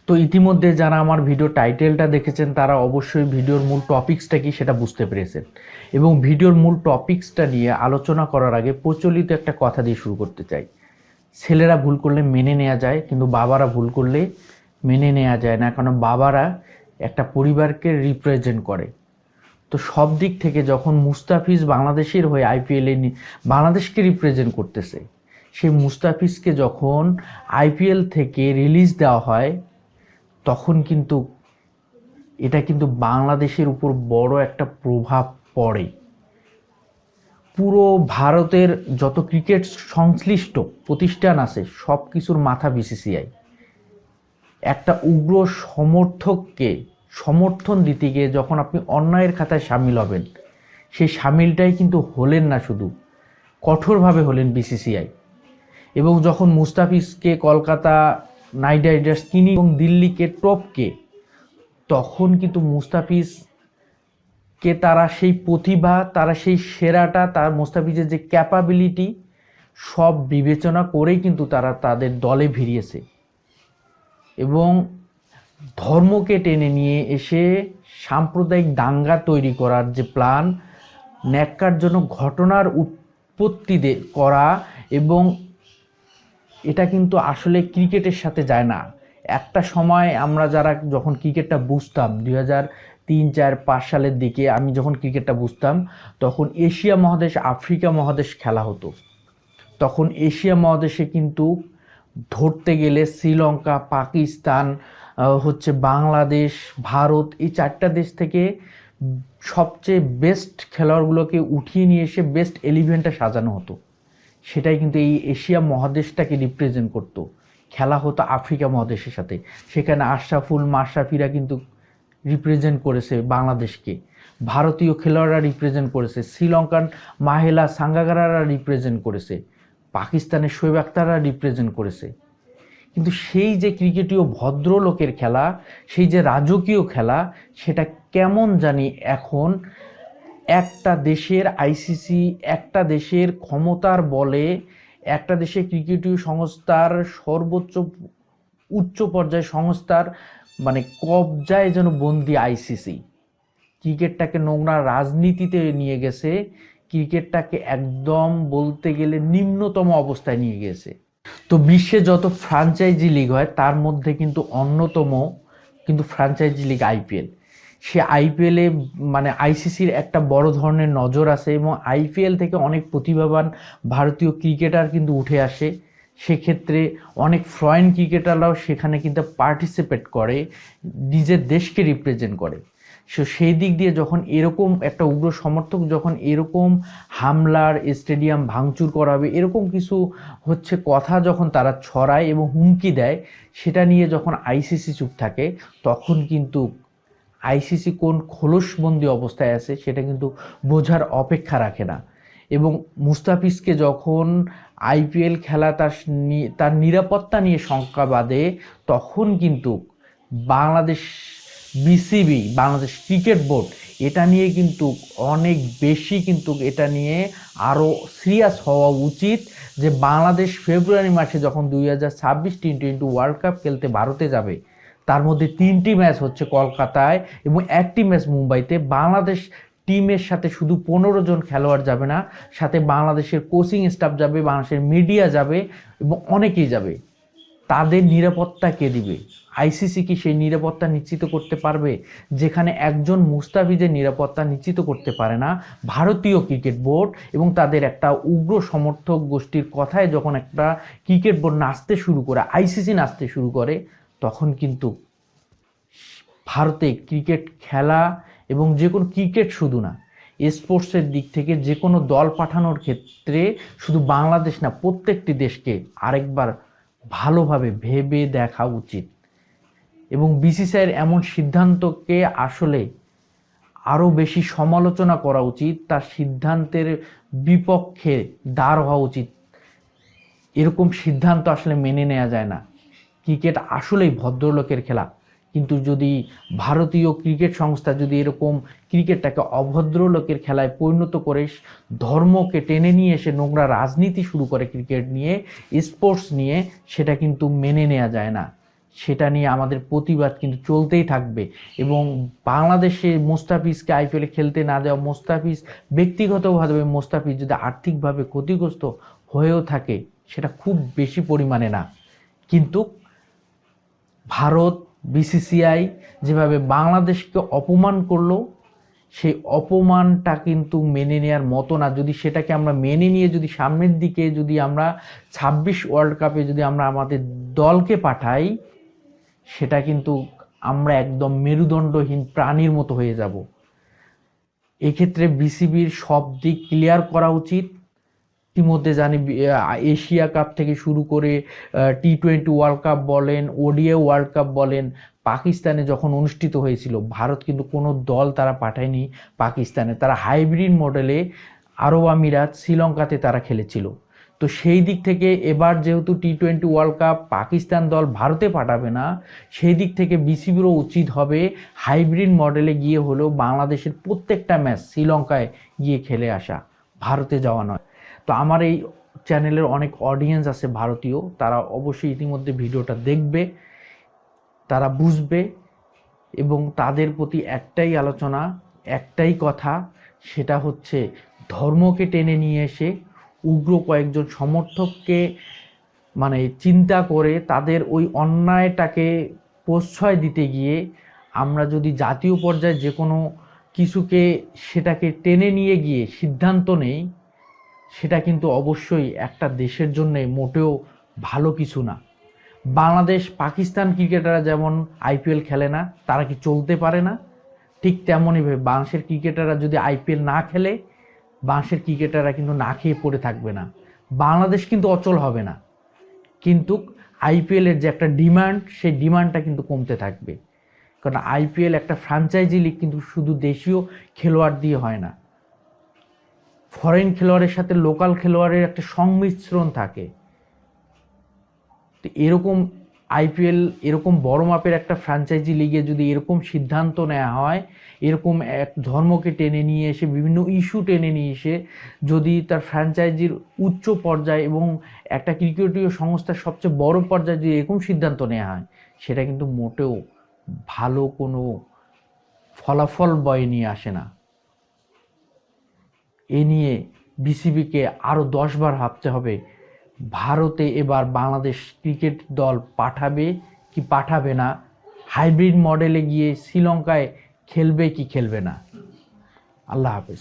তো ইতিমধ্যে যারা আমার ভিডিও টাইটেলটা দেখেছেন তারা অবশ্যই ভিডিওর মূল টপিক্সটা কি সেটা বুঝতে পেরেছেন। এবং ভিডিওর মূল টপিক্সটা নিয়ে আলোচনা করার আগে প্রচলিত একটা কথা দিয়ে শুরু করতে চাই। ছেলেরা ভুল করলে মেনে নেওয়া যায়, কিন্তু বাবারা ভুল করলে মেনে নেওয়া যায় না, কারণ বাবারা একটা পরিবারকে রিপ্রেজেন্ট করে। তো সব দিক থেকে যখন মুস্তাফিজ বাংলাদেশের হয়ে আইপিএলে বাংলাদেশকে রিপ্রেজেন্ট করতেছে, সেই মুস্তাফিজকে যখন আইপিএল থেকে রিলিজ দেওয়া হয়, তখন কিন্তু এটা কিন্তু বাংলাদেশের উপর বড় একটা প্রভাব পড়ে। পুরো ভারতের যত ক্রিকেট সংশ্লিষ্ট প্রতিষ্ঠান আছে সব কিছুর মাথা বিসিসিআই। একটা উগ্র সমর্থককে সমর্থন দিতে গিয়ে যখন আপনি অন্যায়ের খাতায় সামিল হবেন, সেই সামিলটাই কিন্তু হলেন না, শুধু কঠোরভাবে হলেন বিসিসিআই। এবং যখন মুস্তাফিজকে কলকাতা নাইট রাইডার্স কিনি এবং দিল্লিকে টপকে, তখন কিন্তু মুস্তাফিজকে তারা সেই প্রতিভা, তারা সেই সেরাটা, তার মুস্তাফিজের যে ক্যাপাবিলিটি সব বিবেচনা করেই কিন্তু তারা তাদের দলে ভিড়িয়েছে। এবং ধর্মকে টেনে নিয়ে এসে সাম্প্রদায়িক দাঙ্গা তৈরি করার যে প্ল্যান, ন্যাক্কারজনক ঘটনার উৎপত্তি করা, এবং এটা কিন্তু আসলে ক্রিকেটের সাথে যায় না। একটা সময় আমরা যারা যখন ক্রিকেটটা বুঝতাম 2003, 4, 5 সালের দিকে, আমি যখন ক্রিকেটটা বুঝতাম তখন এশিয়া মহাদেশ, আফ্রিকা মহাদেশ খেলা হতো। তখন এশিয়া মহাদেশে কিন্তু ধরতে গেলে শ্রীলঙ্কা, পাকিস্তান, বাংলাদেশ, ভারত, এই 4টা দেশ থেকে সবচেয়ে বেস্ট খেলোয়াড়গুলোকে উঠিয়ে নিয়ে এসে বেস্ট 11টা সাজানো হতো। সেটাই কিন্তু এই এশিয়া মহাদেশটাকে রিপ্রেজেন্ট করতো। খেলা হতো আফ্রিকা মহাদেশের সাথে, সেখানে আশরাফুল, মাশরাফিরা কিন্তু রিপ্রেজেন্ট করেছে বাংলাদেশকে। ভারতীয় খেলোয়াড়রা রিপ্রেজেন্ট করেছে, শ্রীলঙ্কান মাহেলা সাঙ্গাকারারা রিপ্রেজেন্ট করেছে, পাকিস্তানের শোয়েব আখতাররা রিপ্রেজেন্ট করেছে। কিন্তু সেই যে ক্রিকেটীয় ভদ্রলোকের খেলা, সেই যে রাজকীয় খেলা, সেটা কেমন জানি এখন একটা দেশের আইসিসি, একটা দেশের ক্ষমতার বলে, একটা দেশের ক্রিকেটীয় সংস্থার সর্বোচ্চ উচ্চ পর্যায়ের সংস্থার কবজায় যেন বন্দি আইসিসি। ক্রিকেটটাকে নোংরা রাজনীতিতে নিয়ে গেছে, ক্রিকেটটাকে একদম বলতে গেলে নিম্নতম অবস্থায় নিয়ে গেছে। তো বিশ্বে যত ফ্র্যাঞ্চাইজি লিগ হয় তার মধ্যে কিন্তু অন্যতম কিন্তু ফ্র্যাঞ্চাইজি লিগ আইপিএল। সে আইপিএলে আইসিসির একটা বড় ধরনের নজর আছে, এবং আইপিএল থেকে অনেক প্রতিভাবান ভারতীয় ক্রিকেটার কিন্তু উঠে আসে। সেক্ষেত্রে অনেক ফরেন ক্রিকেটাররাও সেখানে কিন্তু পার্টিসিপেট করে, নিজের দেশকে রিপ্রেজেন্ট করে। সেই দিক দিয়ে যখন এরকম একটা উগ্র সমর্থক যখন এরকম হামলার, স্টেডিয়াম ভাঙচুর করা হবে, এরকম কিছু কথা যখন তারা ছড়ায় এবং হুমকি দেয়, সেটা নিয়ে যখন আইসিসি চুপ থাকে, তখন কিন্তু আইসিসি কোন খোলসবন্দি অবস্থায় আছে সেটা কিন্তু বোঝার অপেক্ষা রাখে না। এবং মুস্তাফিজকে যখন আইপিএল খেলা তার নিরাপত্তা নিয়ে শঙ্কা বাঁধে, তখন কিন্তু Bangladesh BCB, Bangladesh cricket board এটা নিয়ে কিন্তু অনেক বেশি কিন্তু এটা নিয়ে আরও সিরিয়াস হওয়া উচিত। যে বাংলাদেশ ফেব্রুয়ারি মাসে যখন 2026 টি-20 ওয়ার্ল্ড কাপ খেলতে ভারতে যাবে, তার মধ্যে 3টি ম্যাচ হচ্ছে কলকাতায় এবং 1টি ম্যাচ মুম্বাইতে। বাংলাদেশ টিমের সাথে শুধু 15 জন খেলোয়াড় যাবে না, সাথে বাংলাদেশের কোচিং স্টাফ যাবে, বাংলাদেশের মিডিয়া যাবে এবং অনেকেই যাবে। তাদের নিরাপত্তা কে দিবে? আইসিসি কি সেই নিরাপত্তা নিশ্চিত করতে পারবে? যেখানে একজন মুস্তাফিজের নিরাপত্তা নিশ্চিত করতে পারে না ভারতীয় ক্রিকেট বোর্ড, এবং তাদের একটা উগ্র সমর্থক গোষ্ঠীর কথায় যখন একটা ক্রিকেট বোর্ড নাচতে শুরু করে, আইসিসি নাচতে শুরু করে, তখন কিন্তু ভারতে ক্রিকেট খেলা এবং যে কোনো ক্রিকেট শুধু না, স্পোর্টসের দিক থেকে যে কোনো দল পাঠানোর ক্ষেত্রে শুধু বাংলাদেশ না, প্রত্যেকটি দেশকে আরেকবার ভালোভাবে ভেবে দেখা উচিত। এবং বিসিসিআইয়ের এমন সিদ্ধান্তকে আসলে আরও বেশি সমালোচনা করা উচিত, তার সিদ্ধান্তের বিপক্ষে দাঁড় হওয়া উচিত। এরকম সিদ্ধান্ত আসলে মেনে নেওয়া যায় না। ক্রিকেট আসলেই ভদ্রলোকের খেলা, কিন্তু যদি ভারতীয় ক্রিকেট সংস্থা যদি এরকম ক্রিকেটটাকে অভদ্রলোকের খেলায় পরিণত করে ধর্মকে টেনে নিয়ে এসে নোংরা রাজনীতি শুরু করে ক্রিকেট নিয়ে, স্পোর্টস নিয়ে, সেটা কিন্তু মেনে নেওয়া যায় না। সেটা নিয়ে আমাদের প্রতিবাদ কিন্তু চলতেই থাকবে। এবং বাংলাদেশে মোস্তাফিজকে আইপিএলে খেলতে না দেওয়া, মোস্তাফিজ ব্যক্তিগতভাবে মোস্তাফিজ যদি আর্থিকভাবে ক্ষতিগ্রস্ত হয়েও থাকে সেটা খুব বেশি পরিমাণে না, কিন্তু ভারত বিসিসিআই যেভাবে বাংলাদেশকে অপমান করলো সেই অপমানটা কিন্তু মেনে নেওয়ার মতো না। যদি সেটাকে আমরা মেনে নিয়ে যদি সামনের দিকে যদি আমরা 26 ওয়ার্ল্ড কাপে যদি আমরা আমাদের দলকে পাঠাই, সেটা কিন্তু আমরা একদম মেরুদণ্ডহীন প্রাণীর মতো হয়ে যাব। এক্ষেত্রে বিসিবির সব দিক ক্লিয়ার করা উচিত। ইতিমধ্যে জানি এশিয়া কাপ থেকে শুরু করে T20 ওয়ার্ল্ড কাপ বলেন, ওডিআই ওয়ার্ল্ড কাপ বলেন, পাকিস্তানে যখন অনুষ্ঠিত হয়েছিল ভারত কিন্তু কোনো দল তারা পাঠায়নি পাকিস্তানে, তারা হাইব্রিড মডেলে আরব আমিরাত, শ্রীলঙ্কাতে তারা খেলেছিল। তো সেই দিক থেকে এবার যেহেতু T20 ওয়ার্ল্ড কাপ পাকিস্তান দল ভারতে পাঠাবে না, সেই দিক থেকে বিসিবিরও উচিত হবে হাইব্রিড মডেলে গিয়ে হলেও বাংলাদেশের প্রত্যেকটা ম্যাচ শ্রীলঙ্কায় গিয়ে খেলে আসা, ভারতে যাওয়া নয়। তো আমার এই চ্যানেলের অনেক অডিয়েন্স আছে ভারতীয়, তারা অবশ্যই ইতিমধ্যে ভিডিওটা দেখবে, তারা বুঝবে, এবং তাদের প্রতি একটাই আলোচনা, একটাই কথা, সেটা হচ্ছে ধর্মকে টেনে নিয়ে এসে উগ্র কয়েকজন সমর্থককে মানে চিন্তা করে তাদের ওই অন্যায়টাকে প্রশ্রয় দিতে গিয়ে আমরা যদি জাতীয় পর্যায়ে যে কোনো কিছুকে সেটাকে টেনে নিয়ে গিয়ে সিদ্ধান্ত নেই, সেটা কিন্তু অবশ্যই একটা দেশের জন্য মোটেও ভালো কিছু না। বাংলাদেশ পাকিস্তান ক্রিকেটাররা যেমন আইপিএল খেলে না, তারা কি চলতে পারে না? ঠিক তেমনইভাবে বাংলাদেশের ক্রিকেটাররা যদি আইপিএল না খেলে, বাংলাদেশের ক্রিকেটাররা কিন্তু না খেয়ে পড়ে থাকবে না। বাংলাদেশ কিন্তু অচল হবে না, কিন্তু আইপিএলের যে একটা ডিমান্ড, সেই ডিমান্ডটা কিন্তু কমতে থাকবে। কারণ আইপিএল একটা ফ্র্যাঞ্চাইজি লিগ, কিন্তু শুধু দেশীয় খেলোয়াড় দিয়ে হয় না, ফরেন খেলোয়াড়ের সাথে লোকাল খেলোয়াড়ের একটা সংমিশ্রণ থাকে। তো এরকম আইপিএল এরকম বড় মাপের একটা ফ্র্যাঞ্চাইজি লিগে যদি এরকম সিদ্ধান্ত নেওয়া হয়, এরকম এক ধর্মকে টেনে নিয়ে এসে বিভিন্ন ইস্যু টেনে নিয়ে এসে যদি তার ফ্র্যাঞ্চাইজির উচ্চ পর্যায়ে এবং একটা ক্রিকেটীয় সংস্থার সবচেয়ে বড় পর্যায়ে যদি এরকম সিদ্ধান্ত নেওয়া হয়, সেটা কিন্তু মোটেও ভালো কোনো ফলাফল বয়ে নিয়ে আসে না। এ নিয়ে বিসিবিকে আরও 10 বার ভাবতে হবে ভারতে এবার বাংলাদেশ ক্রিকেট দল পাঠাবে কি পাঠাবে না, হাইব্রিড মডেলে গিয়ে শ্রীলঙ্কায় খেলবে কি খেলবে না। আল্লাহ হাফেজ।